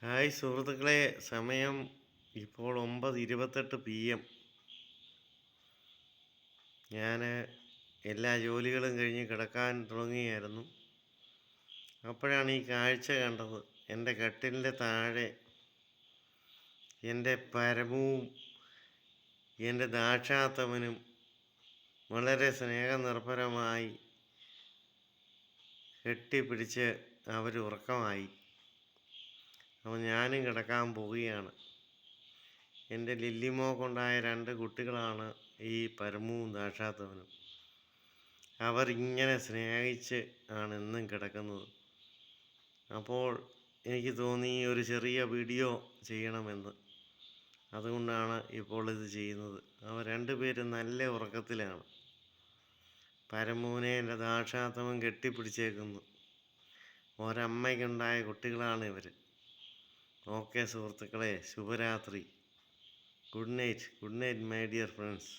Hi സുഹൃത്തുക്കളെ, സമയം ഇപ്പോൾ 9:28 PM. ഞാൻ എല്ലാ ജോലികളും കഴിഞ്ഞ് കിടക്കാൻ തുടങ്ങിയായിരുന്നു. അപ്പോഴാണ് ഈ കാഴ്ച കണ്ടത്. എൻ്റെ കട്ടിലിൻ്റെ താഴെ എൻ്റെ പരമവും എൻ്റെ ദാക്ഷാത്തമനും വളരെ സ്നേഹനിർഭരമായി കെട്ടിപ്പിടിച്ച് അവർ ഉറക്കമായി. അപ്പോൾ ഞാനും കിടക്കാൻ പോവുകയാണ്. എൻ്റെ ലില്ലിമോക്കുണ്ടായ 2 കുട്ടികളാണ് ഈ പരമവും ദാക്ഷാത്തമനും. അവരിങ്ങനെ സ്നേഹിച്ച് ആണ് എന്നും കിടക്കുന്നത്. അപ്പോൾ എനിക്ക് തോന്നി ഒരു ചെറിയ വീഡിയോ ചെയ്യണമെന്ന്. അതുകൊണ്ടാണ് ഇപ്പോൾ ഇത് ചെയ്യുന്നത്. അവർ 2 പേരും നല്ല ഉറക്കത്തിലാണ്. പരമുവിനെ എൻ്റെ ദാക്ഷാത്തമൻ കെട്ടിപ്പിടിച്ചേക്കുന്നു. ഒരമ്മയ്ക്കുണ്ടായ കുട്ടികളാണ് ഇവർ. ഓക്കെ സുഹൃത്തുക്കളെ, ശുഭരാത്രി. Good night my dear friends.